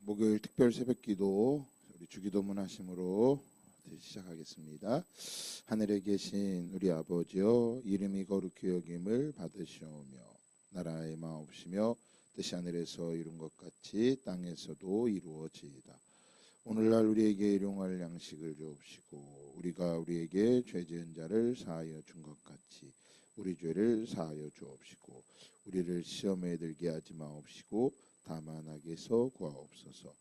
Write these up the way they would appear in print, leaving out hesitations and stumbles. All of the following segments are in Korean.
목요일 특별 새벽기도 우리 주기도문 하심으로 시작하겠습니다. 하늘에 계신 우리 아버지여, 이름이 거룩히 여김을 받으시오며 나라의 마옵시며 뜻이 하늘에서 이룬 것 같이 땅에서도 이루어지이다. 오늘날 우리에게 일용할 양식을 주옵시고 우리가 우리에게 죄 지은 자를 사하여 준 것 같이 우리 죄를 사하여 주옵시고 우리를 시험에 들게 하지 마옵시고 다만 악에서 구하옵소서.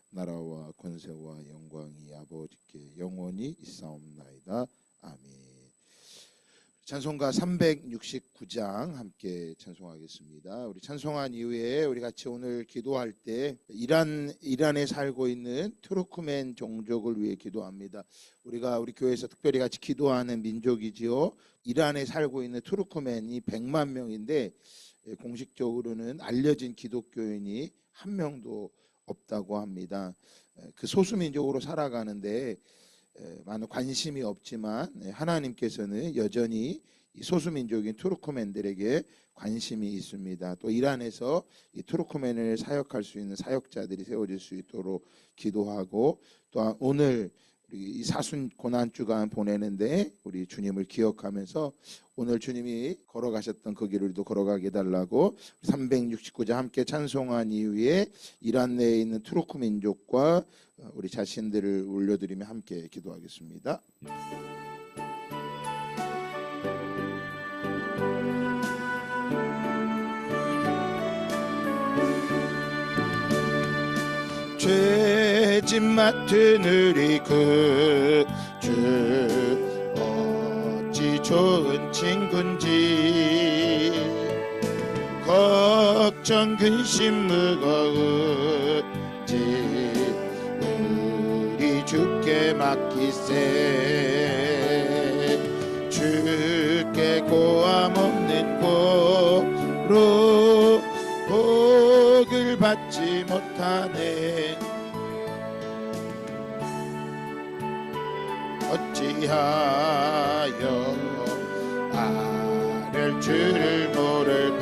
나라와 권세와 영광이 아버지께 영원히 있사옵나이다. 아멘. 찬송가 369장 함께 찬송하겠습니다. 우리 찬송한 이후에 우리 같이 오늘 기도할 때 이란에 살고 있는 투르크멘 종족을 위해 기도합니다. 우리가 우리 교회에서 특별히 같이 기도하는 민족이지요. 이란에 살고 있는 투르크멘이 100만 명인데 공식적으로는 알려진 기독교인이 한 명도 없다고 합니다. 그 소수민족으로 살아가는데 많은 관심이 없지만 하나님께서는 여전히 이 소수민족인 투르크멘들에게 관심이 있습니다. 또 이란에서 이 투르크멘을 사역할 수 있는 사역자들이 세워질 수 있도록 기도하고, 또 오늘 이 사순 고난주간 보내는데 우리 주님을 기억하면서 오늘 주님이 걸어가셨던 그 길을 우리도 걸어가게 해달라고 369장 함께 찬송한 이후에 이란 내에 있는 투르크 민족과 우리 자신들을 올려드리며 함께 기도하겠습니다. 죄짐 맡은 우리 그 주 어찌 좋은 친군지 걱정 근심 무거운지 우리 주께 맡기세. 주께 고함 없는 고로 복을 받지 못하네. 어찌하여 아랠 줄을 모를까.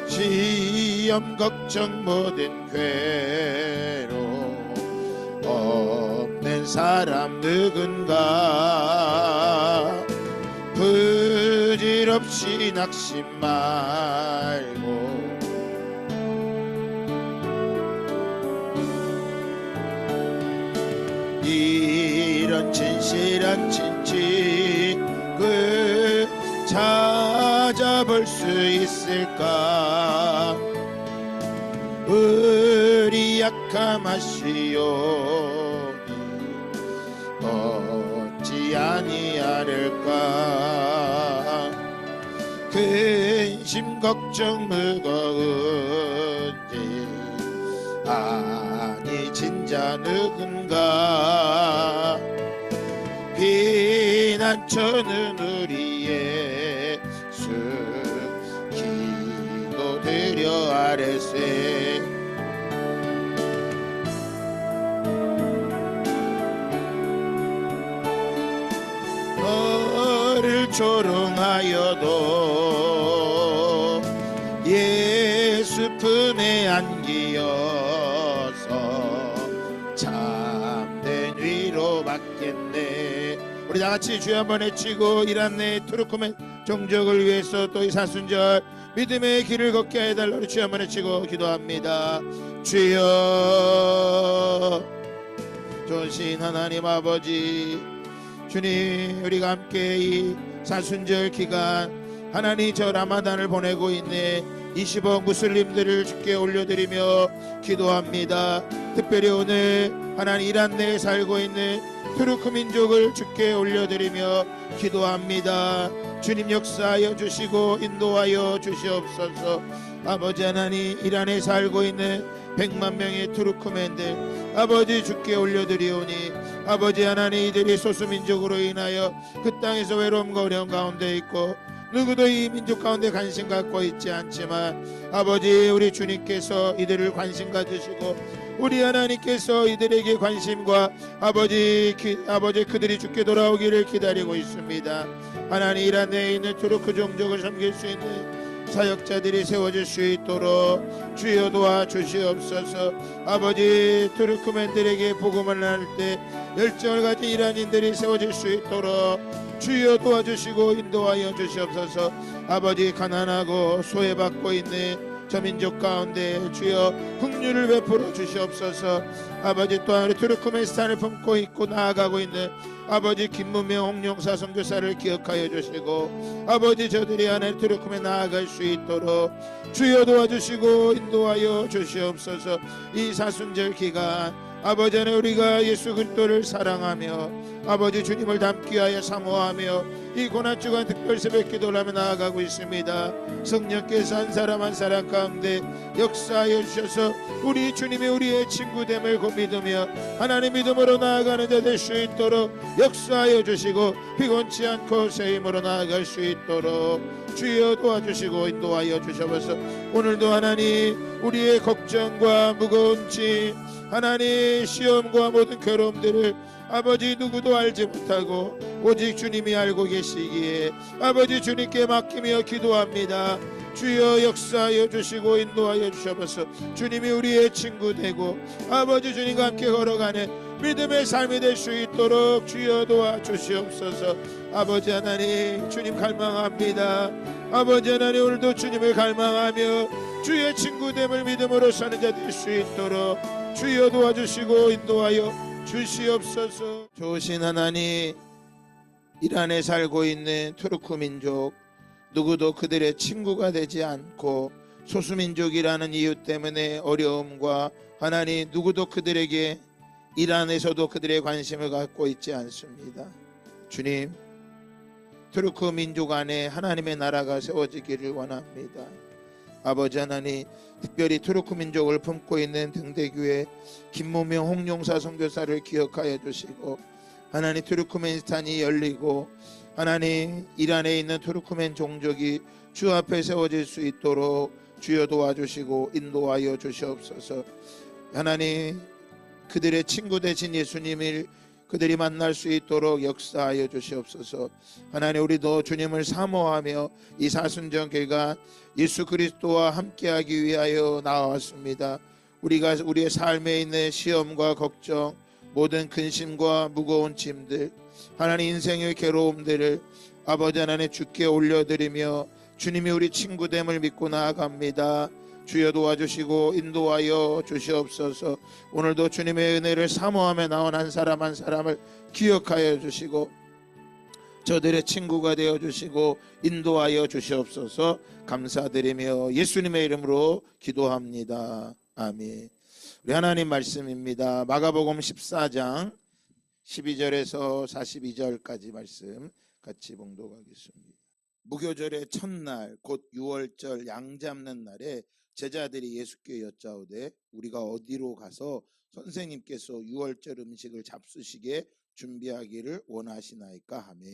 시험 걱정 모든 괴로움 없는 사람 누군가. 부질없이 낙심 말고 이런 진실한 진직을 찾아볼 수 있을까. 우리 약함하시오니 어찌 아니하릴까. 근심 걱정 무거운지 아니 진짜 누군가. 피난처는 우리 예수 기도드려 아뢰세. 너를 조롱하여도 예수 품에 안기어서 참된 위로 받겠네. 우리 다같이 주여 한번 외치고 이란 내 투르크멘 종족을 위해서 또 이 사순절 믿음의 길을 걷게 해달라고 주여 한번 외치고 기도합니다. 주여, 좋으신 하나님 아버지, 주님, 우리가 함께 이 사순절 기간 하나님 저 라마단을 보내고 있네 20억 무슬림들을 주께 올려드리며 기도합니다. 특별히 오늘 하나님 이란 내에 살고 있는 투르크 민족을 주께 올려드리며 기도합니다. 주님 역사하여 주시고 인도하여 주시옵소서. 아버지 하나님, 이란에 살고 있는 100만 명의 투르크멘들 아버지 주께 올려드리오니 아버지 하나님, 이들이 소수민족으로 인하여 그 땅에서 외로움과 어려움 가운데 있고 누구도 이 민족 가운데 관심 갖고 있지 않지만 아버지 우리 주님께서 이들을 관심 가지시고 우리 하나님께서 이들에게 관심과 아버지 그들이 주께 돌아오기를 기다리고 있습니다. 하나님, 이란 내에 있는 투르크 종족을 섬길 수 있는 사역자들이 세워질 수 있도록 주여 도와주시옵소서. 아버지, 투르크멘들에게 복음을 나눌 때 열정을 가진 이란인들이 세워질 수 있도록 주여 도와주시고 인도하여 주시옵소서. 아버지, 가난하고 소외받고 있는 저 민족 가운데 주여 긍휼을 베풀어 주시옵소서. 아버지, 또한 우리 투르크멘스탄을 품고 있고 나아가고 있는 아버지 김문명 홍용사 선교사를 기억하여 주시고 아버지, 저들이 안에 투르크멘 나아갈 수 있도록 주여 도와주시고 인도하여 주시옵소서. 이 사순절 기간 아버지 안에 우리가 예수 그리스도를 사랑하며 아버지 주님을 닮기 위하여 사모하며 이 고난주간 특별 새벽 기도를 하며 나아가고 있습니다. 성령께서 한 사람 한 사람 가운데 역사하여 주셔서 우리 주님이 우리의 친구됨을 곧 믿으며 하나님 믿음으로 나아가는 자 될 수 있도록 역사하여 주시고 피곤치 않고 새 힘으로 나아갈 수 있도록 주여 도와주시고 인도하여 주셔서 오늘도 하나님 우리의 걱정과 무거운 짐 하나님 시험과 모든 괴로움들을 아버지 누구도 알지 못하고 오직 주님이 알고 계시기에 아버지 주님께 맡기며 기도합니다. 주여 역사하여 주시고 인도하여 주셔서 주님이 우리의 친구 되고 아버지 주님과 함께 걸어가는 믿음의 삶이 될 수 있도록 주여 도와주시옵소서. 아버지 하나님 주님 갈망합니다. 아버지 하나님 오늘도 주님을 갈망하며 주의 친구됨을 믿음으로 사는 자 될 수 있도록 주여 도와주시고 인도하여 주시옵소서. 좋으신 하나님, 이란에 살고 있는 투르크 민족 누구도 그들의 친구가 되지 않고 소수민족이라는 이유 때문에 어려움과 하나님 누구도 그들에게 이란에서도 그들의 관심을 갖고 있지 않습니다. 주님, 투르크 민족 안에 하나님의 나라가 세워지기를 원합니다. 아버지 하나님, 특별히 투르크 민족을 품고 있는 등대교회 김무명 홍용사 선교사를 기억하여 주시고 하나님 투르크멘스탄이 열리고 하나님 이란에 있는 투르크멘 종족이 주 앞에 세워질 수 있도록 주여 도와주시고 인도하여 주시옵소서. 하나님 그들의 친구 되신 예수님을 그들이 만날 수 있도록 역사하여 주시옵소서. 하나님 우리도 주님을 사모하며 이 사순절 기간 예수 그리스도와 함께하기 위하여 나왔습니다. 우리가 우리의 삶에 있는 시험과 걱정 모든 근심과 무거운 짐들 하나님 인생의 괴로움들을 아버지 하나님 주께 올려드리며 주님이 우리 친구됨을 믿고 나아갑니다. 주여 도와주시고 인도하여 주시옵소서. 오늘도 주님의 은혜를 사모하며 나온 한 사람 한 사람을 기억하여 주시고 저들의 친구가 되어 주시고 인도하여 주시옵소서. 감사드리며 예수님의 이름으로 기도합니다. 아멘. 우리 하나님 말씀입니다. 마가복음 14장 12절에서 42절까지 말씀 같이 봉독하겠습니다. 무교절의 첫날 곧 유월절 양 잡는 날에 제자들이 예수께 여짜오되 우리가 어디로 가서 선생님께서 유월절 음식을 잡수시게 준비하기를 원하시나이까 하며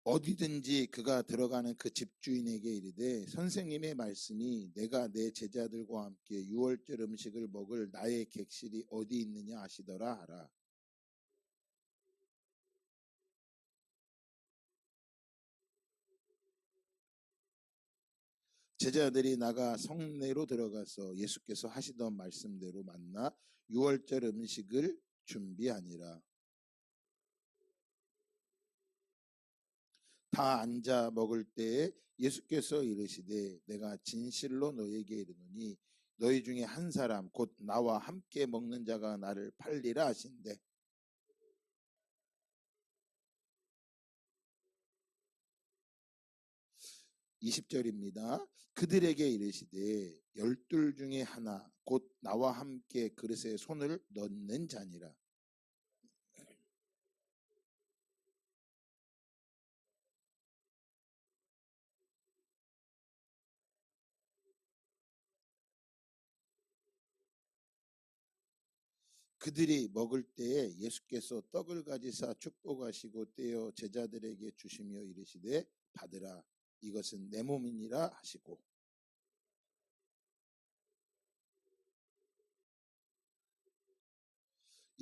어디든지 그가 들어가는 그 집주인에게 이르되 선생님의 말씀이 내가 내 제자들과 함께 유월절 음식을 먹을 나의 객실이 어디 있느냐 하시더라 하라. 제자들이 나가 성내로 들어가서 예수께서 하시던 말씀대로 만나 유월절 음식을 준비하니라. 다 앉아 먹을 때에 예수께서 이르시되 내가 진실로 너희에게 이르노니 너희 중에 한 사람 곧 나와 함께 먹는 자가 나를 팔리라 하신대. 20절입니다. 그들에게 이르시되 12 중에 하나 곧 나와 함께 그릇에 손을 넣는 자니라. 그들이 먹을 때에 예수께서 떡을 가지사 축복하시고 떼어 제자들에게 주시며 이르시되 받으라 이것은 내 몸이니라 하시고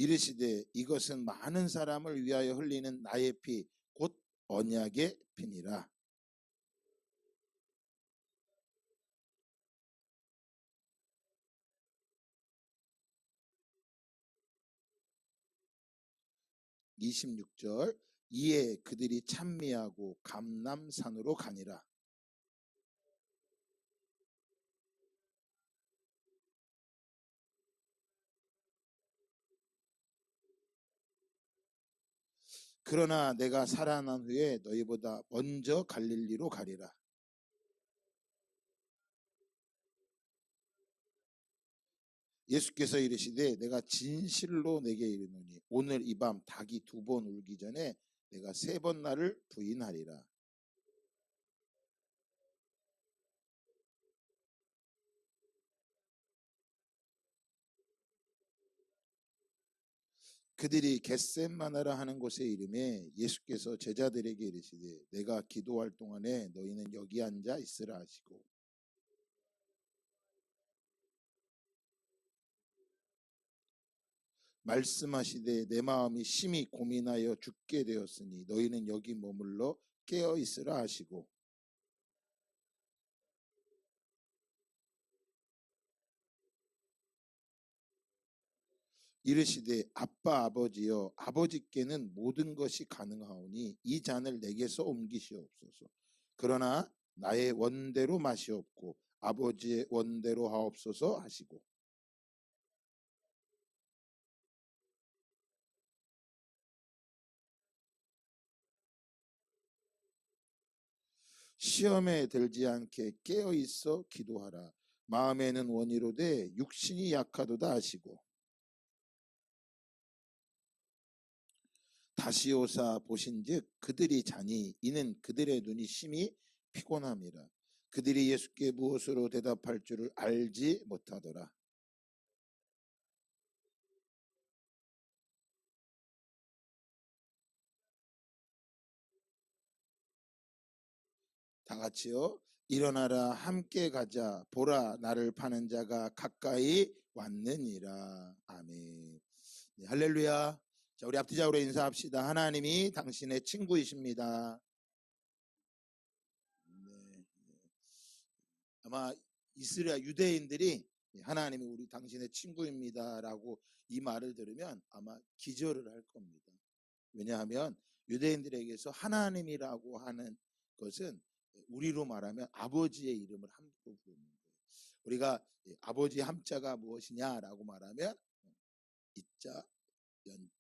이르시되 이것은 많은 사람을 위하여 흘리는 나의 피 곧 언약의 피니라. 26절 이에 그들이 찬미하고 감람산으로 가니라. 그러나 내가 살아난 후에 너희보다 먼저 갈릴리로 가리라. 예수께서 이르시되 내가 진실로 내게 이르노니 오늘 이 밤 닭이 2번 울기 전에 내가 3번 나를 부인하리라. 그들이 겟셋마나라 하는 곳에 이름에 예수께서 제자들에게 이르시되 내가 기도할 동안에 너희는 여기 앉아 있으라 하시고 말씀하시되 내 마음이 심히 고민하여 죽게 되었으니 너희는 여기 머물러 깨어 있으라 하시고 이르시되 아빠 아버지여 아버지께는 모든 것이 가능하오니 이 잔을 내게서 옮기시옵소서. 그러나 나의 원대로 마시옵고 아버지의 원대로 하옵소서 하시고 시험에 들지 않게 깨어 있어 기도하라. 마음에는 원이로되 육신이 약하도다 하시고 다시 오사 보신즉 그들이 자니 이는 그들의 눈이 심히 피곤함이라. 그들이 예수께 무엇으로 대답할 줄을 알지 못하더라. 다 같이요. 일어나라 함께 가자 보라 나를 파는 자가 가까이 왔느니라. 아멘. 네, 할렐루야. 자, 우리 앞뒤적으로 인사합시다. 하나님이 당신의 친구이십니다. 네, 아마 이스라엘 유대인들이 하나님이 우리 당신의 친구입니다라고 이 말을 들으면 아마 기절을 할 겁니다. 왜냐하면 유대인들에게서 하나님이라고 하는 것은 우리로 말하면 아버지의 이름을 함부로 부르는 거예요. 우리가 아버지 함자가 무엇이냐라고 말하면 이자,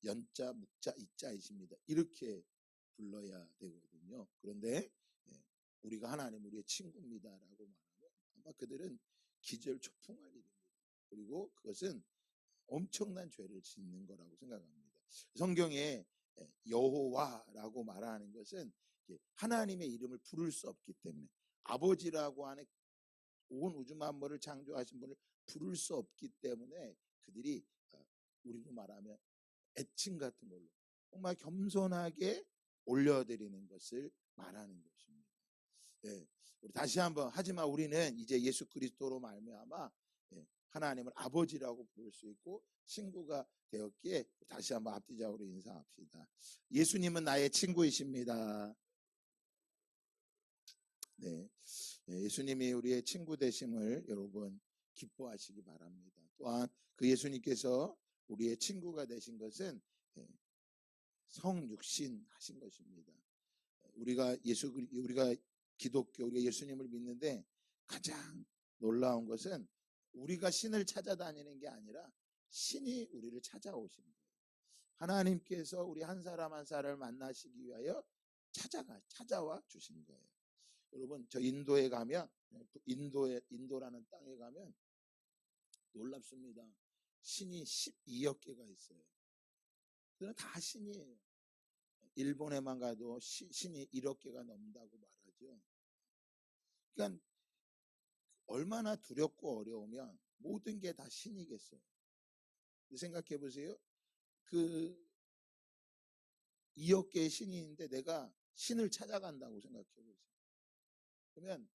연자, 묵자, 이자이십니다. 이렇게 불러야 되거든요. 그런데 우리가 하나님 우리의 친구입니다라고 말하면 아마 그들은 기절초풍할 일입니다. 그리고 그것은 엄청난 죄를 짓는 거라고 생각합니다. 성경에 여호와라고 말하는 것은 하나님의 이름을 부를 수 없기 때문에 아버지라고 하는 온 우주 만물을 창조하신 분을 부를 수 없기 때문에 그들이 우리로 말하면 애칭 같은 걸로 정말 겸손하게 올려드리는 것을 말하는 것입니다. 예, 우리 다시 한번 하지만 우리는 이제 예수 그리스도로 말미암아 하나님을 아버지라고 부를 수 있고 친구가 되었기에 다시 한번 앞뒤적으로 인사합시다. 예수님은 나의 친구이십니다. 네, 예수님이 우리의 친구 되심을 여러분 기뻐하시기 바랍니다. 또한 그 예수님께서 우리의 친구가 되신 것은 성육신 하신 것입니다. 우리가 기독교, 우리가 예수님을 믿는데 가장 놀라운 것은 우리가 신을 찾아다니는 게 아니라 신이 우리를 찾아오신 거예요. 하나님께서 우리 한 사람 한 사람을 만나시기 위하여 찾아와 주신 거예요. 여러분, 저 인도에 가면, 인도라는 땅에 가면 놀랍습니다. 신이 12억 개가 있어요. 그건 다 신이에요. 일본에만 가도 신이 1억 개가 넘는다고 말하죠. 그러니까 얼마나 두렵고 어려우면 모든 게 다 신이겠어요. 생각해 보세요. 그 2억 개의 신이 있는데 내가 신을 찾아간다고 생각해 보세요. 그러면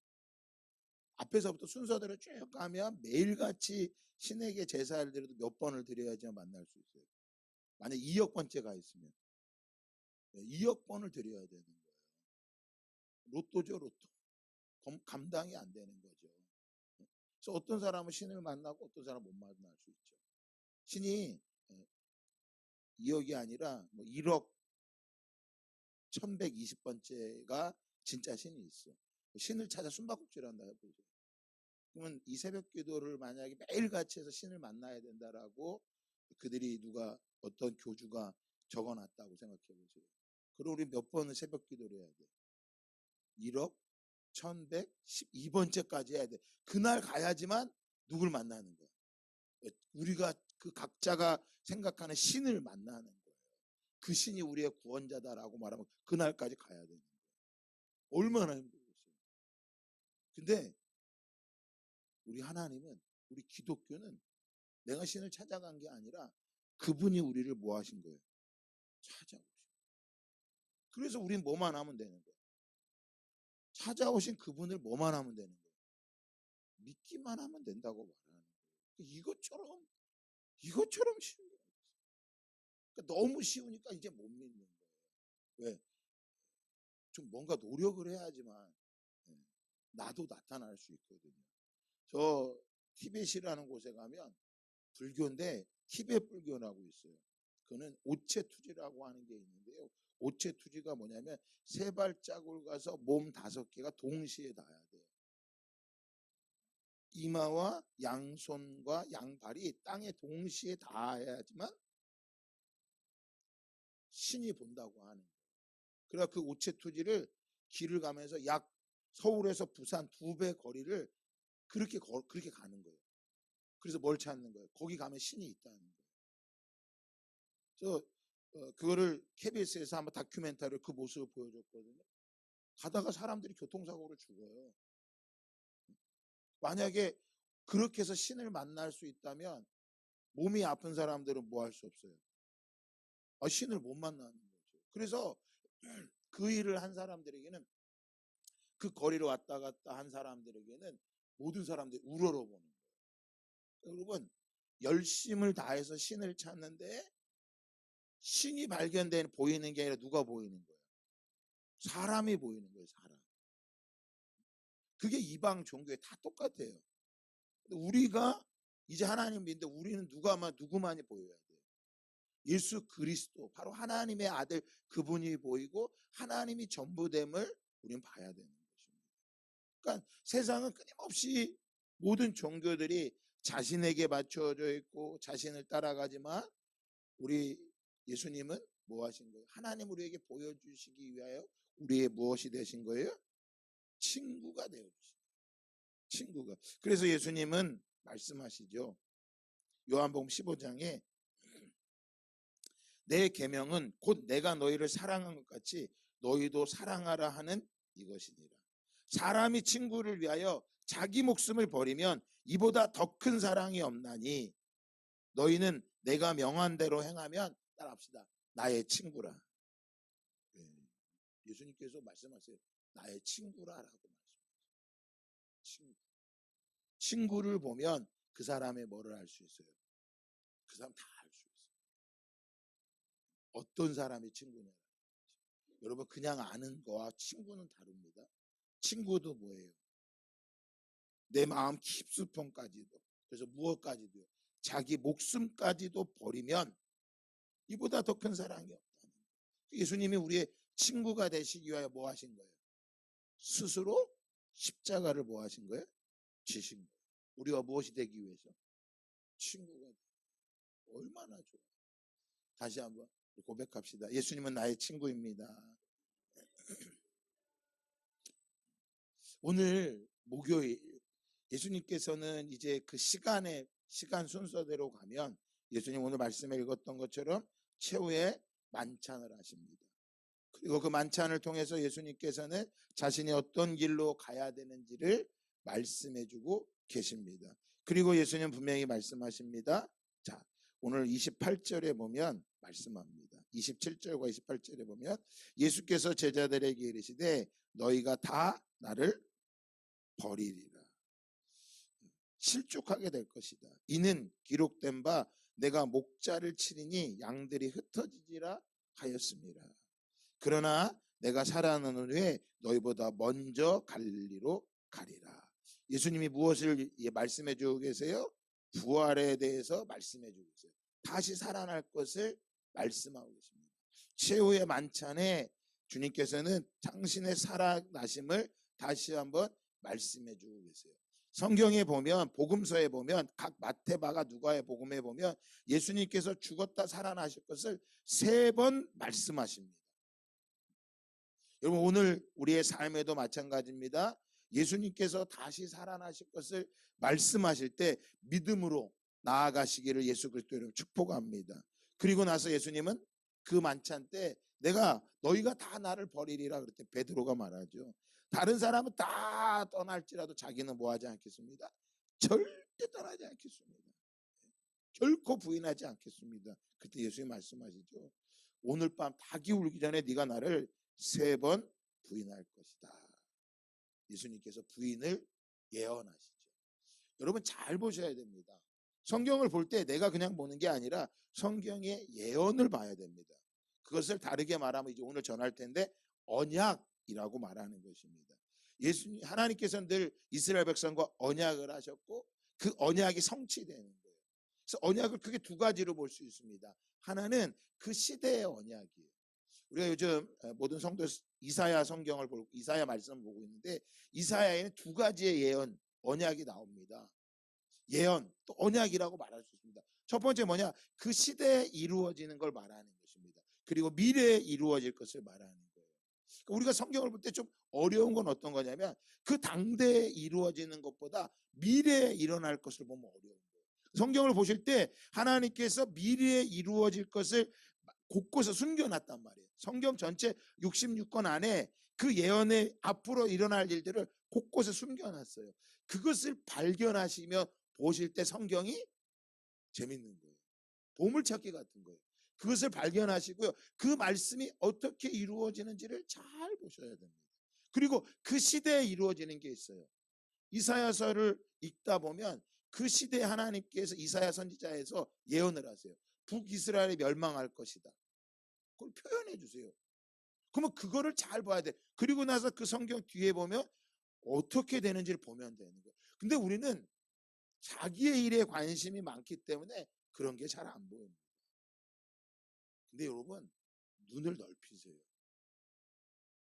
앞에서부터 순서대로 쭉 가면 매일같이 신에게 제사를 드려도 몇 번을 드려야지만 만날 수 있어요. 만약 2억 번째가 있으면 2억 번을 드려야 되는 거예요. 로또죠, 로또. 감당이 안 되는 거죠. 그래서 어떤 사람은 신을 만나고 어떤 사람은 못 만날 수 있죠. 신이 2억이 아니라 뭐 1억 1120번째가 진짜 신이 있어. 신을 찾아 숨바꼭질 한다 해보죠. 그러면 이 새벽 기도를 만약에 매일같이 해서 신을 만나야 된다라고 그들이 어떤 교주가 적어놨다고 생각해 보세요. 그럼 우리 몇 번은 새벽 기도를 해야 돼? 1억 1112번째까지 해야 돼. 그날 가야지만 누굴 만나는 거야. 우리가 그 각자가 생각하는 신을 만나는 거예요. 그 신이 우리의 구원자다라고 말하면 그날까지 가야 되는 거예요. 얼마나 힘들겠어요. 근데 우리 하나님은, 우리 기독교는 내가 신을 찾아간 게 아니라 그분이 우리를 뭐 하신 거예요? 찾아오신 거예요. 그래서 우린 뭐만 하면 되는 거예요? 찾아오신 그분을 뭐만 하면 되는 거예요? 믿기만 하면 된다고 말하는 거예요. 이것처럼 쉬운 게 없어요. 그러니까 너무 쉬우니까 이제 못 믿는 거예요. 왜? 좀 뭔가 노력을 해야지만 나도 나타날 수 있거든요. 저 티벳이라는 곳에 가면 불교인데 티벳 불교라고 있어요. 그거는 오체투지라고 하는 게 있는데요. 오체투지가 뭐냐면 세 발자국을 가서 몸 5개가 동시에 닿아야 돼요. 이마와 양손과 양발이 땅에 동시에 닿아야지만 신이 본다고 하는 거예요. 그래서 그 오체투지를 길을 가면서 약 서울에서 부산 2배 거리를 그렇게 가는 거예요. 그래서 뭘 찾는 거예요? 거기 가면 신이 있다는 거예요. 그래서 그거를 KBS에서 한번 다큐멘터리를 그 모습을 보여줬거든요. 가다가 사람들이 교통사고로 죽어요. 만약에 그렇게 해서 신을 만날 수 있다면 몸이 아픈 사람들은 뭐 할 수 없어요? 신을 못 만나는 거죠. 그래서 그 일을 한 사람들에게는, 그 거리로 왔다 갔다 한 사람들에게는 모든 사람들이 우러러보는 거예요. 여러분, 열심을 다해서 신을 찾는데 신이 보이는 게 아니라 누가 보이는 거예요? 사람이 보이는 거예요, 사람. 그게 이방 종교에 다 똑같아요. 우리가 이제 하나님 믿는데 우리는 누구만이 보여야 돼요? 예수 그리스도, 바로 하나님의 아들, 그분이 보이고 하나님이 전부됨을 우리는 봐야 되는 것입니다. 그러니까 세상은 끊임없이 모든 종교들이 자신에게 맞춰져 있고 자신을 따라가지만 우리 예수님은 뭐 하신 거예요? 하나님 우리에게 보여주시기 위하여 우리의 무엇이 되신 거예요? 친구가 되어주신 거예요. 친구가. 그래서 예수님은 말씀하시죠. 요한복음 15장에 내 계명은 곧 내가 너희를 사랑한 것 같이 너희도 사랑하라 하는 이것이니라. 사람이 친구를 위하여 자기 목숨을 버리면 이보다 더 큰 사랑이 없나니 너희는 내가 명한 대로 행하면, 따라합시다, 나의 친구라. 예수님께서 말씀하세요. 나의 친구라라고 말씀하세요. 친구를 보면 그 사람의 뭐를 알 수 있어요? 그 사람 다 알 수 있어요. 어떤 사람이 친구냐. 여러분, 그냥 아는 거와 친구는 다릅니다. 친구도 뭐예요? 내 마음 깊숙함까지도, 그래서 무엇까지도요? 자기 목숨까지도 버리면 이보다 더 큰 사랑이 없다는 거예요. 예수님이 우리의 친구가 되시기 위하여 뭐 하신 거예요? 스스로 십자가를 뭐 하신 거예요? 지신 거예요. 우리가 무엇이 되기 위해서? 친구가. 얼마나 좋아요. 다시 한번 고백합시다. 예수님은 나의 친구입니다. 오늘 목요일, 예수님께서는 이제 그 시간 순서대로 가면 예수님 오늘 말씀에 읽었던 것처럼 최후의 만찬을 하십니다. 그리고 그 만찬을 통해서 예수님께서는 자신이 어떤 길로 가야 되는지를 말씀해주고 계십니다. 그리고 예수님 분명히 말씀하십니다. 자, 오늘 28절에 보면 말씀합니다. 27절과 28절에 보면 예수께서 제자들에게 이르시되 너희가 다 나를 버리리라. 실족하게 될 것이다. 이는 기록된 바 내가 목자를 치리니 양들이 흩어지지라 하였습니다. 그러나 내가 살아나는 후에 너희보다 먼저 갈릴리로 가리라. 예수님이 무엇을 말씀해 주고 계세요? 부활에 대해서 말씀해 주고 계세요. 다시 살아날 것을 말씀하고 계십니다. 최후의 만찬에 주님께서는 당신의 살아나심을 다시 한번 말씀해 주고 계세요. 성경에 보면, 복음서에 보면, 각 마태마가 누가의 복음에 보면 예수님께서 죽었다 살아나실 것을 3번 말씀하십니다. 여러분, 오늘 우리의 삶에도 마찬가지입니다. 예수님께서 다시 살아나실 것을 말씀하실 때 믿음으로 나아가시기를 예수 그리스도 이름으로 축복합니다. 그리고 나서 예수님은 그 만찬 때 내가 너희가 다 나를 버리리라 그럴 때 베드로가 말하죠. 다른 사람은 다 떠날지라도 자기는 뭐 하지 않겠습니다. 절대 떠나지 않겠습니다. 결코 부인하지 않겠습니다. 그때 예수님이 말씀하시죠. 오늘 밤 닭이 울기 전에 네가 나를 3번 부인할 것이다. 예수님께서 부인을 예언하시죠. 여러분 잘 보셔야 됩니다. 성경을 볼 때 내가 그냥 보는 게 아니라 성경의 예언을 봐야 됩니다. 그것을 다르게 말하면 이제 오늘 전할 텐데 언약이라고 말하는 것입니다. 예수님 하나님께서는 늘 이스라엘 백성과 언약을 하셨고 그 언약이 성취되는 거예요. 그래서 언약을 크게 2가지로 볼 수 있습니다. 하나는 그 시대의 언약이에요. 우리가 요즘 모든 성도 이사야 성경을 보고 이사야 말씀을 보고 있는데 이사야에는 2가지의 예언, 언약이 나옵니다. 예언, 또 언약이라고 말할 수 있습니다. 첫 번째 뭐냐? 그 시대에 이루어지는 걸 말하는 것입니다. 그리고 미래에 이루어질 것을 말하는 거예요. 그러니까 우리가 성경을 볼 때 좀 어려운 건 어떤 거냐면 그 당대에 이루어지는 것보다 미래에 일어날 것을 보면 어려운 거예요. 성경을 보실 때 하나님께서 미래에 이루어질 것을 곳곳에 숨겨놨단 말이에요. 성경 전체 66권 안에 그 예언의 앞으로 일어날 일들을 곳곳에 숨겨놨어요. 그것을 발견하시며 보실 때 성경이 재밌는 거예요. 보물찾기 같은 거예요. 그것을 발견하시고요. 그 말씀이 어떻게 이루어지는지를 잘 보셔야 됩니다. 그리고 그 시대에 이루어지는 게 있어요. 이사야서를 읽다 보면 그 시대에 하나님께서 이사야 선지자에서 예언을 하세요. 북이스라엘이 멸망할 것이다. 그걸 표현해 주세요. 그러면 그거를 잘 봐야 돼. 그리고 나서 그 성경 뒤에 보면 어떻게 되는지를 보면 되는 거예요. 근데 우리는 자기의 일에 관심이 많기 때문에 그런 게 잘 안 보입니다. 근데 여러분, 눈을 넓히세요.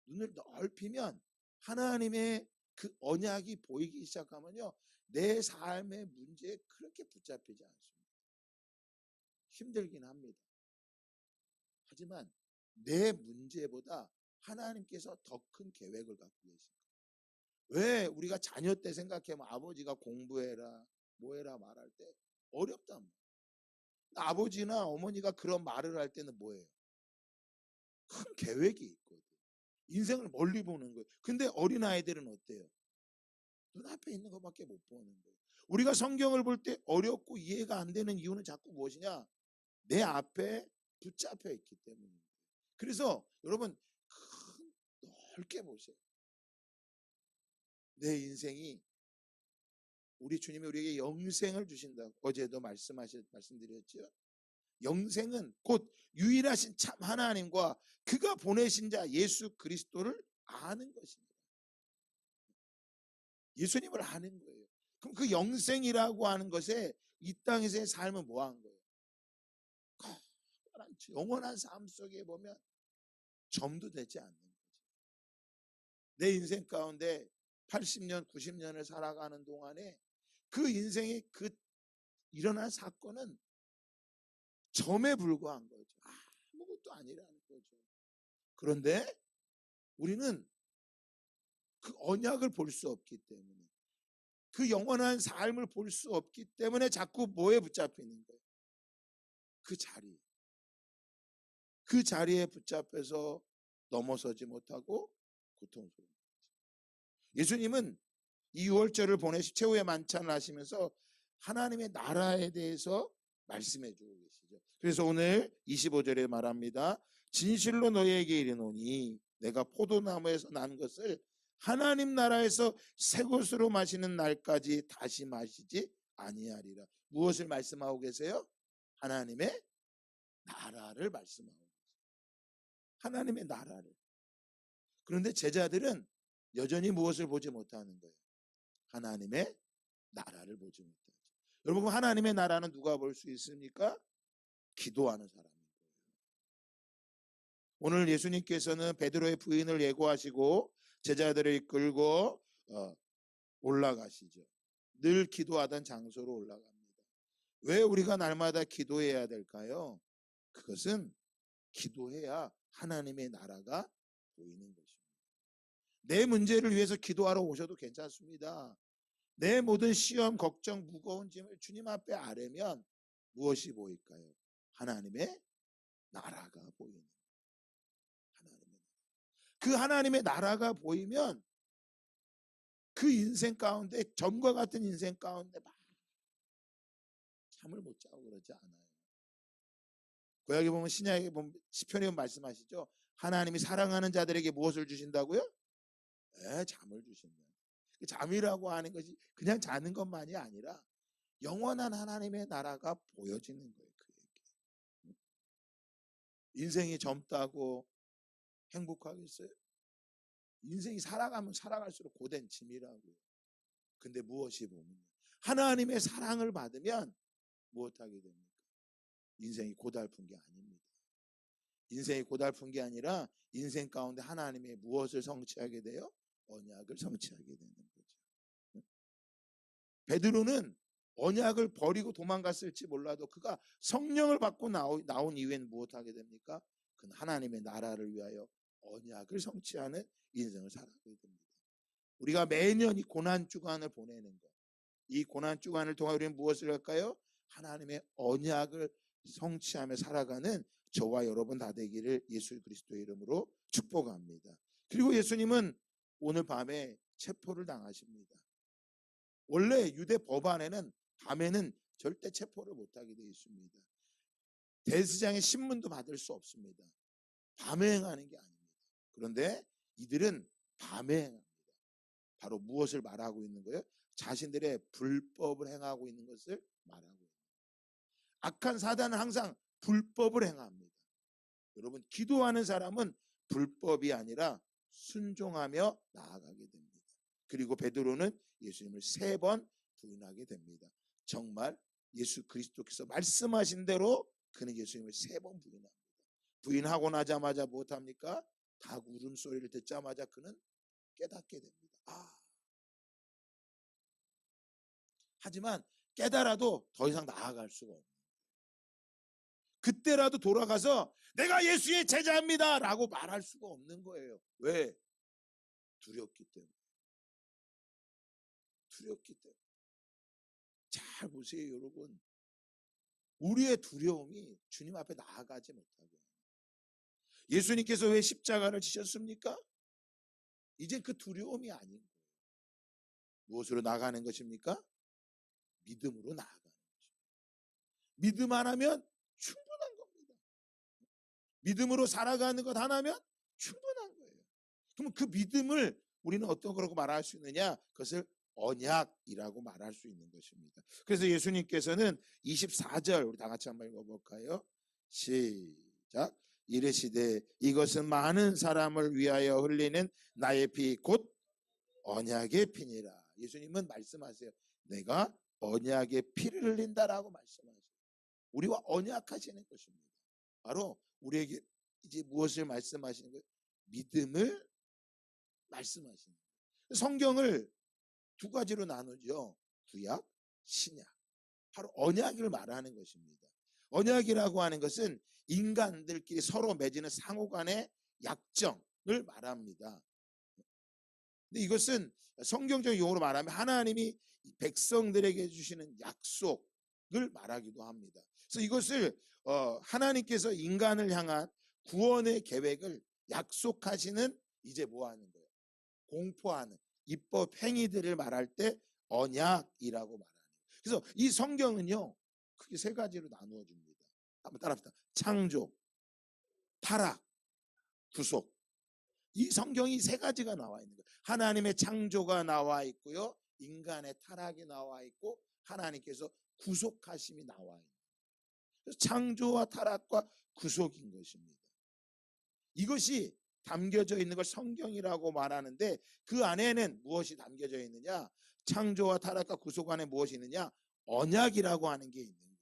눈을 넓히면 하나님의 그 언약이 보이기 시작하면요, 내 삶의 문제에 그렇게 붙잡히지 않습니다. 힘들긴 합니다. 하지만 내 문제보다 하나님께서 더 큰 계획을 갖고 계십니다. 왜 우리가 자녀 때 생각해보면 아버지가 공부해라 뭐해라 말할 때 어렵단 말이에요. 아버지나 어머니가 그런 말을 할 때는 뭐예요? 큰 계획이 있거든. 인생을 멀리 보는 거예요. 근데 어린아이들은 어때요? 눈앞에 있는 것밖에 못 보는 거예요. 우리가 성경을 볼 때 어렵고 이해가 안 되는 이유는 자꾸 무엇이냐? 내 앞에 붙잡혀 있기 때문입니다. 그래서 여러분 넓게 보세요. 내 인생이 우리 주님이 우리에게 영생을 주신다. 어제도 말씀드렸죠. 영생은 곧 유일하신 참 하나님과 그가 보내신 자 예수 그리스도를 아는 것입니다. 예수님을 아는 거예요. 그럼 그 영생이라고 하는 것에 이 땅에서의 삶은 뭐 한 거예요? 영원한 삶 속에 보면 점도 되지 않는 거죠. 내 인생 가운데 80년, 90년을 살아가는 동안에 그 인생의 그 일어난 사건은 점에 불과한 거죠. 아무것도 아니라는 거죠. 그런데 우리는 그 언약을 볼 수 없기 때문에 그 영원한 삶을 볼 수 없기 때문에 자꾸 뭐에 붙잡히는 거예요? 그 자리. 그 자리에 붙잡혀서 넘어서지 못하고 고통스러운 거죠. 예수님은 이 유월절을 보내시 최후의 만찬을 하시면서 하나님의 나라에 대해서 말씀해 주고 계시죠. 그래서 오늘 25절에 말합니다. 진실로 너희에게 이르노니 내가 포도나무에서 난 것을 하나님 나라에서 새 것으로 마시는 날까지 다시 마시지 아니하리라. 무엇을 말씀하고 계세요? 하나님의 나라를 말씀하고 있어요. 하나님의 나라를. 그런데 제자들은 여전히 무엇을 보지 못하는 거예요? 하나님의 나라를 보지 못하죠. 여러분, 하나님의 나라는 누가 볼 수 있습니까? 기도하는 사람인 거예요. 오늘 예수님께서는 베드로의 부인을 예고하시고 제자들을 이끌고 올라가시죠. 늘 기도하던 장소로 올라갑니다. 왜 우리가 날마다 기도해야 될까요? 그것은 기도해야 하나님의 나라가 보이는 것입니다. 내 문제를 위해서 기도하러 오셔도 괜찮습니다. 내 모든 시험, 걱정, 무거운 짐을 주님 앞에 아뢰면 무엇이 보일까요? 하나님의 나라가 보이는 거예요. 하나님의 나라. 그 하나님의 나라가 보이면 그 인생 가운데, 점과 같은 인생 가운데 막 잠을 못 자고 그러지 않아요. 구약에 보면, 신약에 보면 시편에 보면 말씀하시죠. 하나님이 사랑하는 자들에게 무엇을 주신다고요? 잠을 주신다. 잠이라고 하는 것이 그냥 자는 것만이 아니라 영원한 하나님의 나라가 보여지는 거예요. 그에게. 인생이 젊다고 행복하겠어요? 인생이 살아가면 살아갈수록 고된 짐이라고요. 근데 무엇이 보면요, 하나님의 사랑을 받으면 무엇하게 됩니까? 인생이 고달픈 게 아닙니다. 인생이 고달픈 게 아니라 인생 가운데 하나님의 무엇을 성취하게 돼요? 언약을 성취하게 되는 거죠. 베드로는 언약을 버리고 도망갔을지 몰라도 그가 성령을 받고 나온 이후에는 무엇하게 됩니까? 그는 하나님의 나라를 위하여 언약을 성취하는 인생을 살아가게 됩니다. 우리가 매년 이 고난주간을 보내는 것, 이 고난주간을 통해 우리는 무엇을 할까요? 하나님의 언약을 성취하며 살아가는 저와 여러분 다 되기를 예수 그리스도의 이름으로 축복합니다. 그리고 예수님은 오늘 밤에 체포를 당하십니다. 원래 유대 법안에는 밤에는 절대 체포를 못하게 되어 있습니다. 대제사장의 신문도 받을 수 없습니다. 밤에 행하는 게 아닙니다. 그런데 이들은 밤에 행합니다. 바로 무엇을 말하고 있는 거예요? 자신들의 불법을 행하고 있는 것을 말하고 있는 거예요. 악한 사단은 항상 불법을 행합니다. 여러분, 기도하는 사람은 불법이 아니라 순종하며 나아가게 됩니다. 그리고 베드로는 예수님을 3번 부인하게 됩니다. 정말 예수 그리스도께서 말씀하신 대로 그는 예수님을 3번 부인합니다. 부인하고 나자마자 무엇합니까? 닭 울음소리를 듣자마자 그는 깨닫게 됩니다. 하지만 깨달아도 더 이상 나아갈 수가 없는 거예요. 그때라도 돌아가서 내가 예수의 제자입니다 라고 말할 수가 없는 거예요. 왜? 두렵기 때문에. 두렵기 때문에. 잘 보세요, 여러분. 우리의 두려움이 주님 앞에 나아가지 못하게 해요. 예수님께서 왜 십자가를 지셨습니까? 이제 그 두려움이 아닌 거예요. 무엇으로 나가는 것입니까? 믿음으로 나아가는 것입니다. 믿음 하나면 충분한 겁니다. 믿음으로 살아가는 것 하나면 충분한 거예요. 그럼 그 믿음을 우리는 어떤 거라고 말할 수 있느냐? 그것을 언약이라고 말할 수 있는 것입니다. 그래서 예수님께서는 24절 우리 다 같이 한번 읽어볼까요? 시작. 이르시되 이것은 많은 사람을 위하여 흘리는 나의 피 곧 언약의 피니라. 예수님은 말씀하세요. 내가 언약의 피를 흘린다라고 말씀하세요. 우리와 언약하시는 것입니다. 바로 우리에게 이제 무엇을 말씀하시는 거예요? 믿음을 말씀하시는 거예요. 성경을 2가지로 나누죠. 구약, 신약. 바로 언약을 말하는 것입니다. 언약이라고 하는 것은 인간들끼리 서로 맺는 상호간의 약정을 말합니다. 근데 이것은 성경적 용어로 말하면 하나님이 백성들에게 주시는 약속을 말하기도 합니다. 그래서 이것을 하나님께서 인간을 향한 구원의 계획을 약속하시는 이제 뭐 하는 거예요? 공포하는 입법 행위들을 말할 때 언약이라고 말하는 거예요. 그래서 이 성경은요, 크게 3가지로 나누어 줍니다. 한번 따라합시다. 창조, 타락, 구속. 이 성경이 3가지가 나와 있는 거예요. 하나님의 창조가 나와 있고요, 인간의 타락이 나와 있고, 하나님께서 구속하심이 나와 있는 거예요. 창조와 타락과 구속인 것입니다. 이것이 담겨져 있는 걸 성경이라고 말하는데 그 안에는 무엇이 담겨져 있느냐? 창조와 타락과 구속 안에 무엇이 있느냐? 언약이라고 하는 게 있는 거예요.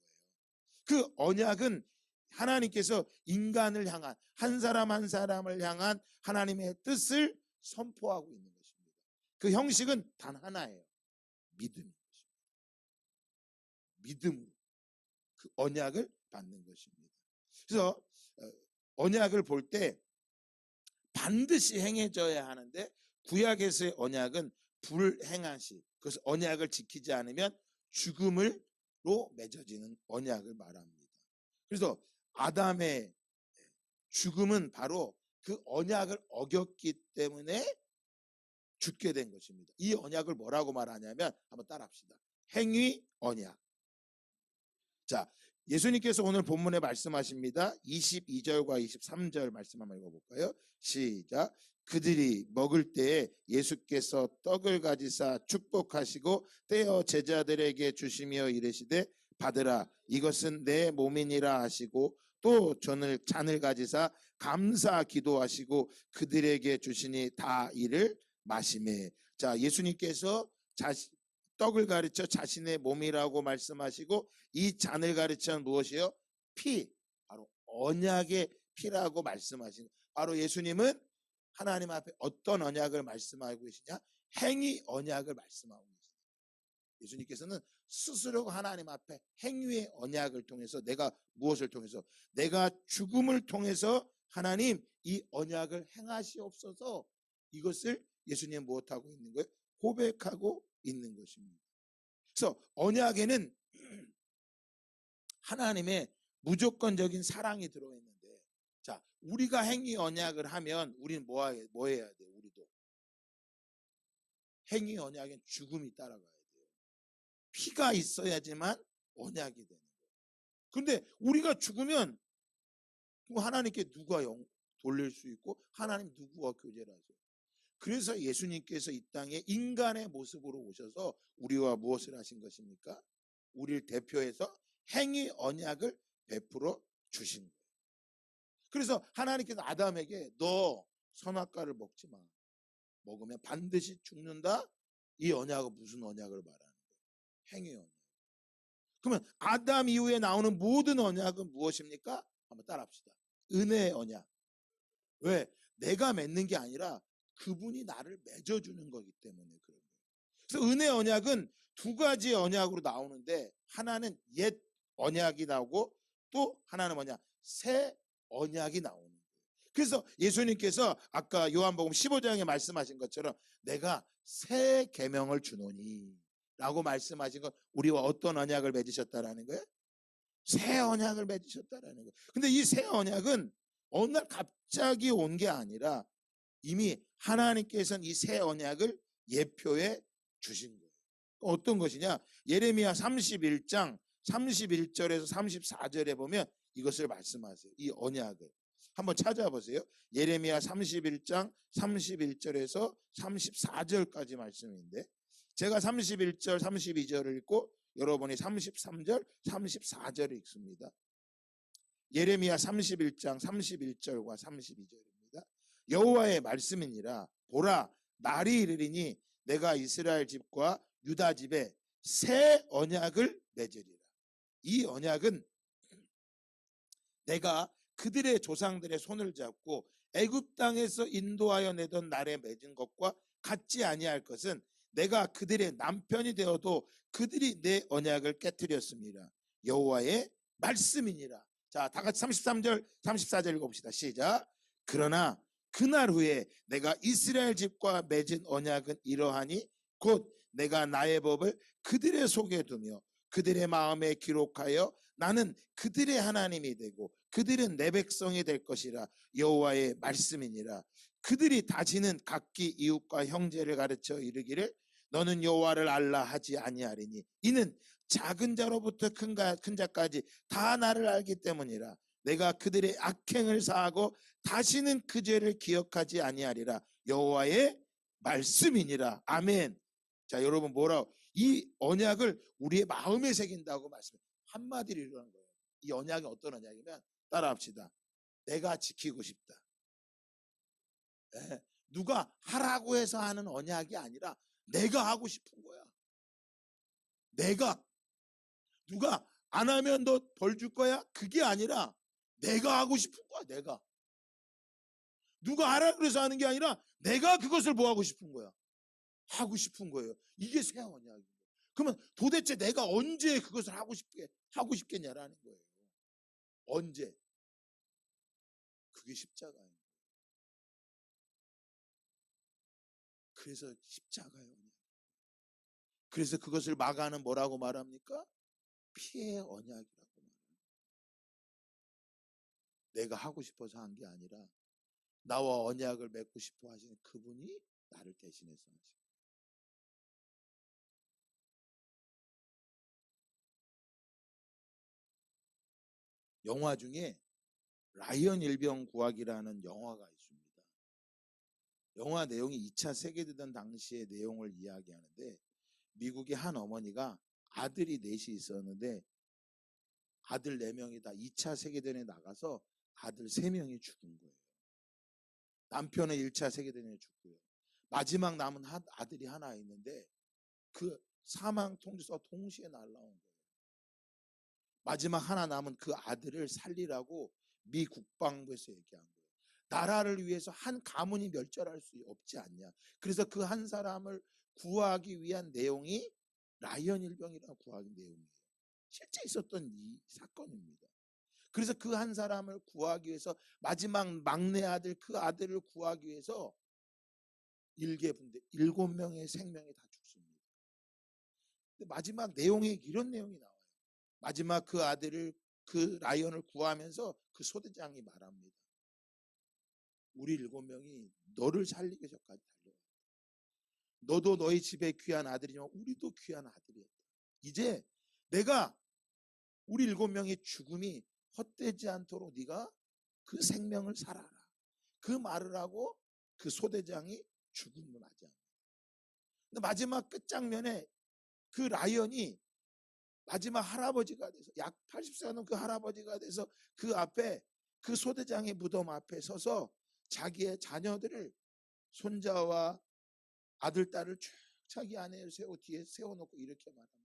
그 언약은 하나님께서 인간을 향한, 한 사람 한 사람을 향한 하나님의 뜻을 선포하고 있는 것입니다. 그 형식은 단 하나예요. 믿음인 것입니다. 믿음으로 그 언약을 받는 것입니다. 그래서 언약을 볼 때 반드시 행해져야 하는데, 구약에서의 언약은 불행하시, 그래서 언약을 지키지 않으면 죽음으로 맺어지는 언약을 말합니다. 그래서 아담의 죽음은 바로 그 언약을 어겼기 때문에 죽게 된 것입니다. 이 언약을 뭐라고 말하냐면, 한번 따라합시다. 행위 언약. 자, 예수님께서 오늘 본문에 말씀하십니다. 22절과 23절 말씀 한번 읽어볼까요? 시작. 그들이 먹을 때에 예수께서 떡을 가지사 축복하시고 떼어 제자들에게 주시며 이르시되 받으라, 이것은 내 몸이니라 하시고, 또 잔을 가지사 감사 기도하시고 그들에게 주시니 다 이를 마시매. 자, 예수님께서 떡을 가르쳐 자신의 몸이라고 말씀하시고, 이 잔을 가르쳐 무엇이요? 피, 바로 언약의 피라고 말씀하신, 바로 예수님은 하나님 앞에 어떤 언약을 말씀하고 계시냐? 행위 언약을 말씀하고 계십니다. 예수님께서는 스스로 하나님 앞에 행위의 언약을 통해서, 내가 무엇을 통해서? 내가 죽음을 통해서 하나님 이 언약을 행하시옵소서, 이것을 예수님은 무엇하고 있는 거예요? 고백하고 있는 것입니다. 그래서 언약에는 하나님의 무조건적인 사랑이 들어있는데, 자, 우리가 행위 언약을 하면 우리는 뭐 해야 돼요? 우리도 행위 언약엔 죽음이 따라가야 돼요. 피가 있어야지만 언약이 되는 거예요. 그런데 우리가 죽으면 하나님께 누가 돌릴 수 있고, 하나님 누구와 교제를 하세요? 그래서 예수님께서 이 땅에 인간의 모습으로 오셔서 우리와 무엇을 하신 것입니까? 우리를 대표해서 행위 언약을 베풀어 주신 거예요. 그래서 하나님께서 아담에게 너 선악과를 먹지 마, 먹으면 반드시 죽는다. 이 언약은 무슨 언약을 말하는 거예요? 행위 언약. 그러면 아담 이후에 나오는 모든 언약은 무엇입니까? 한번 따라합시다. 은혜의 언약. 왜? 내가 맺는 게 아니라 그분이 나를 맺어주는 거기 때문에 그런 거예요. 그래서 은혜 언약은 두 가지의 언약으로 나오는데, 하나는 옛 언약이 나오고 또 하나는 뭐냐? 새 언약이 나오는 거예요. 그래서 예수님께서 아까 요한복음 15장에 말씀하신 것처럼 내가 새 계명을 주노니 라고 말씀하신 건, 우리와 어떤 언약을 맺으셨다라는 거예요? 새 언약을 맺으셨다라는 거예요. 근데 이 새 언약은 어느 날 갑자기 온 게 아니라 이미 하나님께서는 이 새 언약을 예표해 주신 거예요. 어떤 것이냐? 예레미야 31장 31절에서 34절에 보면 이것을 말씀하세요. 이 언약을 한번 찾아보세요. 예레미야 31장 31절에서 34절까지 말씀인데, 제가 31절 32절을 읽고 여러분이 33절 34절을 읽습니다. 예레미야 31장 31절과 32절입니다. 여호와의 말씀이니라. 보라, 날이 이르리니 내가 이스라엘 집과 유다 집에 새 언약을 맺으리라. 이 언약은 내가 그들의 조상들의 손을 잡고 애굽 땅에서 인도하여 내던 날에 맺은 것과 같지 아니할 것은, 내가 그들의 남편이 되어도 그들이 내 언약을 깨뜨렸습니다. 여호와의 말씀이니라. 자, 다 같이 33절 34절 읽어봅시다. 시작. 그러나 그날 후에 내가 이스라엘 집과 맺은 언약은 이러하니, 곧 내가 나의 법을 그들의 속에 두며 그들의 마음에 기록하여 나는 그들의 하나님이 되고 그들은 내 백성이 될 것이라. 여호와의 말씀이니라. 그들이 다시는 각기 이웃과 형제를 가르쳐 이르기를 너는 여호와를 알라 하지 아니하리니, 이는 작은 자로부터 큰 자까지 다 나를 알기 때문이라. 내가 그들의 악행을 사하고 다시는 그 죄를 기억하지 아니하리라. 여호와의 말씀이니라. 아멘. 자, 여러분 뭐라고? 이 언약을 우리의 마음에 새긴다고 말씀해요. 한마디로 이러는 거예요. 이 언약이 어떤 언약이면 따라합시다. 내가 지키고 싶다. 예, 누가 하라고 해서 하는 언약이 아니라 내가 하고 싶은 거야. 내가. 누가 안 하면 너 벌 줄 거야? 그게 아니라 내가 하고 싶은 거야. 내가. 누가 하라고 해서 하는 게 아니라 내가 그것을 뭐 하고 싶은 거야. 하고 싶은 거예요. 이게 새 언약이에요. 그러면 도대체 내가 언제 그것을 하고 싶겠냐라는 거예요. 언제? 그게 십자가예요. 그래서 십자가예요. 그래서 그것을 마가는 뭐라고 말합니까? 피의 언약이라고 말합니다. 내가 하고 싶어서 한 게 아니라 나와 언약을 맺고 싶어 하시는 그분이 나를 대신해서 하시고. 영화 중에 라이언 일병 구하기라는 영화가 있습니다. 영화 내용이 2차 세계대전 당시의 내용을 이야기하는데 미국의 한 어머니가 아들이 넷이 있었는데 아들 4명이 다 2차 세계대전에 나가서 아들 3명이 죽은 거예요. 남편은 1차 세계대전에 죽고요. 마지막 남은 아들이 하나 있는데 그 사망 통지서가 동시에 날라온 거예요. 마지막 하나 남은 그 아들을 살리라고 미 국방부에서 얘기한 거예요. 나라를 위해서 한 가문이 멸절할 수 없지 않냐. 그래서 그 한 사람을 구하기 위한 내용이 라이언 일병이라고 구하기 내용이에요. 실제 있었던 이 사건입니다. 그래서 그 한 사람을 구하기 위해서 마지막 막내 아들 그 아들을 구하기 위해서 일개 분대 7명의 생명이 다 죽습니다. 근데 마지막 내용에 이런 내용이 나와요. 마지막 그 아들을 그 라이언을 구하면서 그 소대장이 말합니다. 우리 7명이 너를 살리기 전까지 달려왔다. 너도 너희 집에 귀한 아들이지만 우리도 귀한 아들이었다. 이제 내가 우리 7명의 죽음이 헛되지 않도록 네가 그 생명을 살아라. 그 말을 하고 그 소대장이 죽음을 맞이합니다. 근데 마지막 끝장면에 그 라이언이 마지막 할아버지가 돼서 약 80세가 넘은 그 할아버지가 돼서 그 앞에 그 소대장의 무덤 앞에 서서 자기의 자녀들을 손자와 아들, 딸을 쭉 자기 아내를 뒤에 세워놓고 이렇게 말합니다.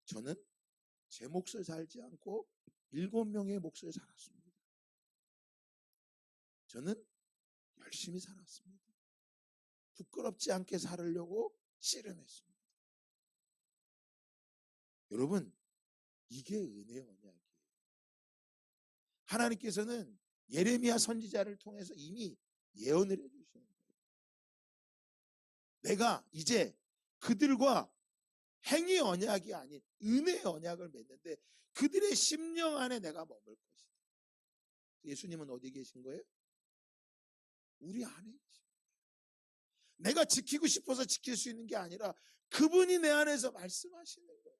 저는 제 몫을 살지 않고 7명의 몫을 살았습니다. 저는 열심히 살았습니다. 부끄럽지 않게 살으려고 씨름했습니다. 여러분, 이게 은혜의 언약이에요. 하나님께서는 예레미야 선지자를 통해서 이미 예언을 해주시는 거예요. 내가 이제 그들과 행위 언약이 아닌 은혜의 언약을 맺는데 그들의 심령 안에 내가 머물 것이다. 예수님은 어디 계신 거예요? 우리 안에 계신 거예요. 내가 지키고 싶어서 지킬 수 있는 게 아니라 그분이 내 안에서 말씀하시는 거예요.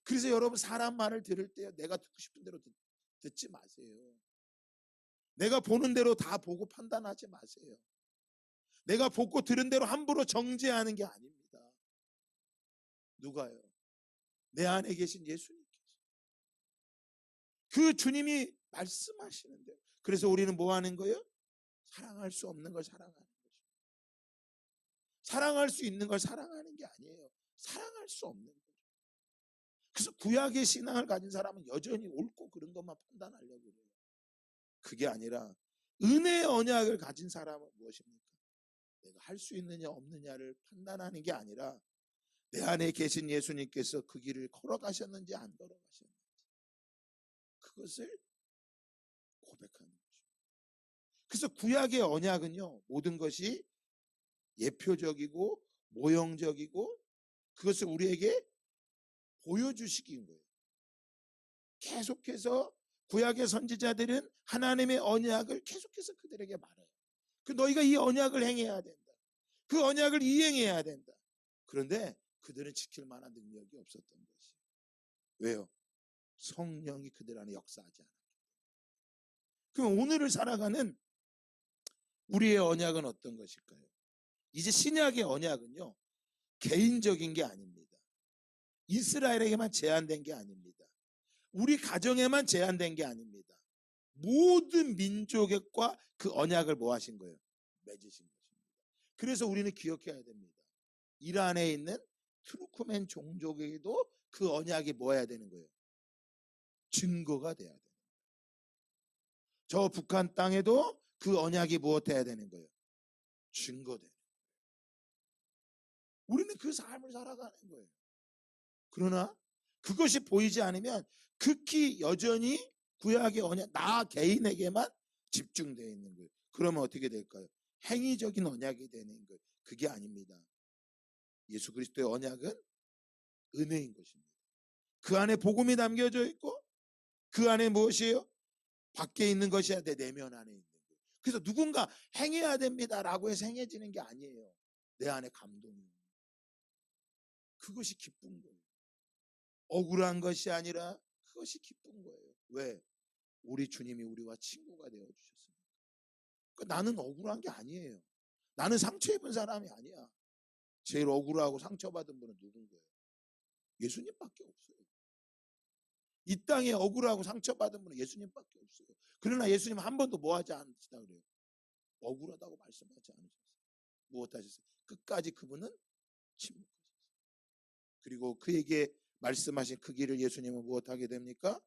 그래서 여러분 사람 말을 들을 때 내가 듣고 싶은 대로 듣지 마세요. 내가 보는 대로 다 보고 판단하지 마세요. 내가 보고 들은 대로 함부로 정죄하는 게 아닙니다. 누가요? 내 안에 계신 예수님께서. 그 주님이 말씀하시는데 그래서 우리는 뭐 하는 거예요? 사랑할 수 없는 걸 사랑하는 거죠. 사랑할 수 있는 걸 사랑하는 게 아니에요. 사랑할 수 없는 거죠. 그래서 구약의 신앙을 가진 사람은 여전히 옳고 그른 것만 판단하려고 그래요. 그게 아니라 은혜의 언약을 가진 사람은 무엇입니까? 내가 할 수 있느냐 없느냐를 판단하는 게 아니라 내 안에 계신 예수님께서 그 길을 걸어가셨는지 안 걸어가셨는지 그것을 고백하는 거죠. 그래서 구약의 언약은요, 모든 것이 예표적이고 모형적이고 그것을 우리에게 보여주시기인 거예요. 계속해서 구약의 선지자들은 하나님의 언약을 계속해서 그들에게 말해요. 너희가 이 언약을 행해야 된다. 그 언약을 이행해야 된다. 그런데 그들은 지킬 만한 능력이 없었던 것이. 왜요? 성령이 그들 안에 역사하지 않았기 때문에. 그럼 오늘을 살아가는 우리의 언약은 어떤 것일까요? 이제 신약의 언약은요, 개인적인 게 아닙니다. 이스라엘에게만 제한된 게 아닙니다. 우리 가정에만 제한된 게 아닙니다. 모든 민족과 그 언약을 뭐 하신 거예요? 맺으신 것입니다. 그래서 우리는 기억해야 됩니다. 이란에 있는 투르크멘 종족에게도 그 언약이 뭐 해야 되는 거예요? 증거가 돼야 돼요. 저 북한 땅에도 그 언약이 무엇 해야 되는 거예요? 증거돼요. 우리는 그 삶을 살아가는 거예요. 그러나 그것이 보이지 않으면 극히 여전히 구약의 언약, 나 개인에게만 집중되어 있는 거예요. 그러면 어떻게 될까요? 행위적인 언약이 되는 거예요. 그게 아닙니다. 예수 그리스도의 언약은 은혜인 것입니다. 그 안에 복음이 담겨져 있고 그 안에 무엇이에요? 밖에 있는 것이 아니라 내 내면 안에 있는 거예요. 그래서 누군가 행해야 됩니다라고 해서 행해지는 게 아니에요. 내 안에 감동이에요. 그것이 기쁜 거예요. 억울한 것이 아니라 그것이 기쁜 거예요. 왜? 우리 주님이 우리와 친구가 되어주셨습니다. 그러니까 나는 억울한 게 아니에요. 나는 상처 입은 사람이 아니야. 제일 억울하고 상처받은 분은 누군가요? 예수님밖에 없어요. 이 땅에 억울하고 상처받은 분은 예수님밖에 없어요. 그러나 예수님 한 번도 뭐 하지 않으시다 그래요? 억울하다고 말씀하지 않으셨어요. 무엇 하셨어요? 끝까지 그분은 침묵하셨어요. 그리고 그에게 말씀하신 그 길을 예수님은 무엇하게 됩니까?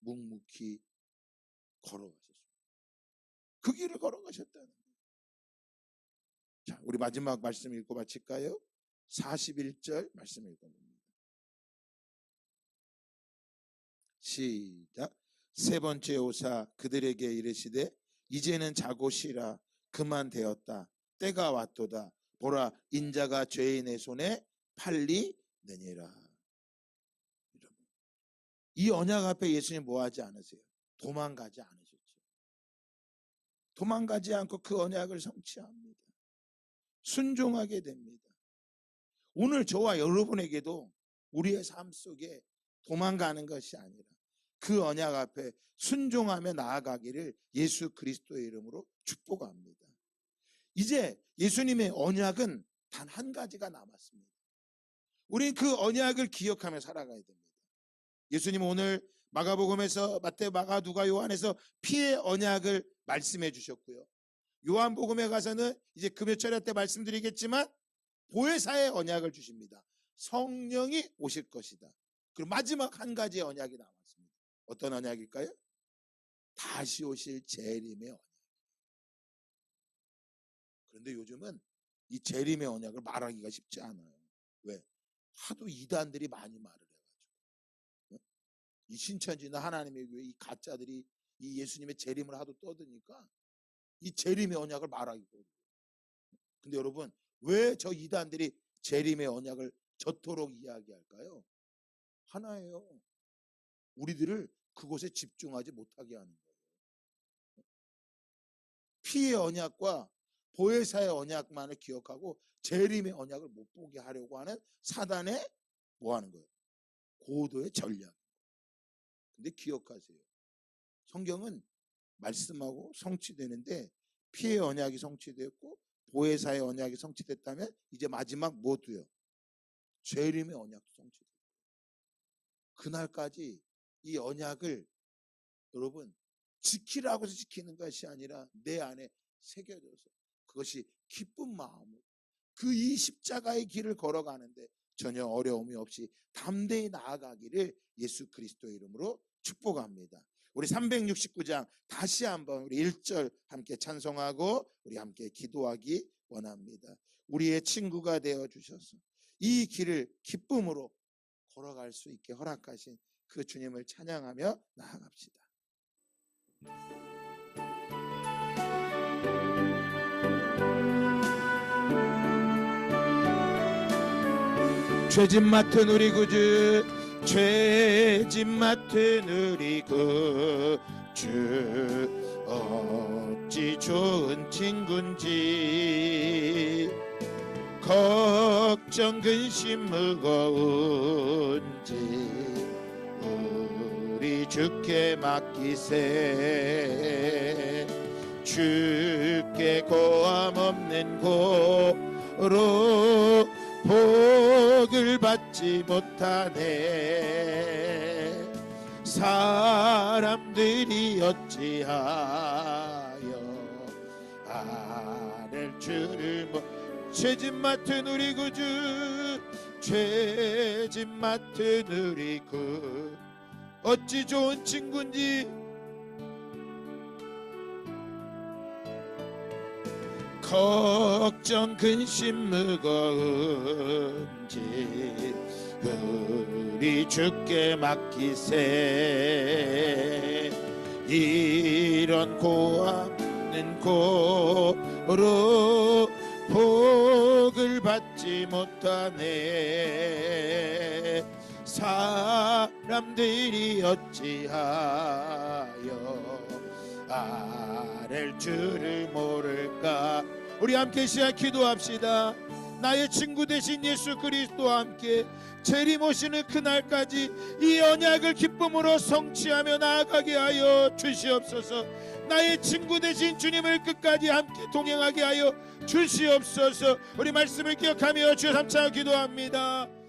묵묵히 걸어가셨습니다. 그 길을 걸어가셨다는 거예요. 자, 우리 마지막 말씀 읽고 마칠까요? 41절 말씀 읽어봅니다. 시작. 세 번째 오사 그들에게 이르시되 이제는 자고 쉬라. 그만 되었다. 때가 왔도다. 보라, 인자가 죄인의 손에 팔리느니라. 이 언약 앞에 예수님 뭐 하지 않으세요? 도망가지 않으셨죠. 도망가지 않고 그 언약을 성취합니다. 순종하게 됩니다. 오늘 저와 여러분에게도 우리의 삶 속에 도망가는 것이 아니라 그 언약 앞에 순종하며 나아가기를 예수 그리스도의 이름으로 축복합니다. 이제 예수님의 언약은 단 한 가지가 남았습니다. 우리는 그 언약을 기억하며 살아가야 됩니다. 예수님 오늘 마가복음에서 마태, 마가, 누가, 요한에서 피의 언약을 말씀해 주셨고요. 요한복음에 가서는 이제 금요철야 때 말씀드리겠지만 보혜사의 언약을 주십니다. 성령이 오실 것이다. 그리고 마지막 한 가지의 언약이 남았습니다. 어떤 언약일까요? 다시 오실 재림의 언약. 그런데 요즘은 이 재림의 언약을 말하기가 쉽지 않아요. 왜? 하도 이단들이 많이 말을 해가지고. 이 신천지나 하나님의 교회 이 가짜들이 이 예수님의 재림을 하도 떠드니까 이 재림의 언약을 말하기가 어려워요. 근데 여러분, 왜 저 이단들이 재림의 언약을 저토록 이야기할까요? 하나예요. 우리들을 그곳에 집중하지 못하게 하는 거예요. 피의 언약과 보혜사의 언약만을 기억하고 재림의 언약을 못 보게 하려고 하는 사단의 뭐 하는 거예요? 고도의 전략. 근데 기억하세요. 성경은 말씀하고 성취되는데 피의 언약이 성취됐고 보혜사의 언약이 성취됐다면 이제 마지막 뭐도요? 재림의 언약도 성취됐고 그날까지 이 언약을 여러분 지키라고 해서 지키는 것이 아니라 내 안에 새겨져서 그것이 기쁜 마음으로 그 이 십자가의 길을 걸어가는데 전혀 어려움이 없이 담대히 나아가기를 예수 그리스도의 이름으로 축복합니다. 우리 369장 다시 한번 우리 1절 함께 찬송하고 우리 함께 기도하기 원합니다. 우리의 친구가 되어 주셔서 이 길을 기쁨으로 걸어갈 수 있게 허락하신 그 주님을 찬양하며 나아갑시다. 죄짐 맡은 우리 구주, 죄짐 맡은 우리 구주, 어찌 좋은 친구인지 걱정 근심 무거운지 우리 주께 맡기세. 주께 고함 없는 고로 복을 받지 못하네. 사람들이 어찌하여 아랠 줄을 죄짐 맡은 우리 구주, 죄짐 맡은 우리 구 어찌 좋은 친구인지, 걱정 근심 무거운지 우리 주께 맡기세. 이런 고없는 고로 복을 받지 못하네. 사람들이 어찌하여 아랠 줄을 모를까. 우리 함께 시작 기도합시다. 나의 친구 되신 예수 그리스도와 함께 재림 오시는 그날까지 이 언약을 기쁨으로 성취하며 나아가게 하여 주시옵소서. 나의 친구 되신 주님을 끝까지 함께 동행하게 하여 주시옵소서. 우리 말씀을 기억하며 주여 삼창 기도합니다.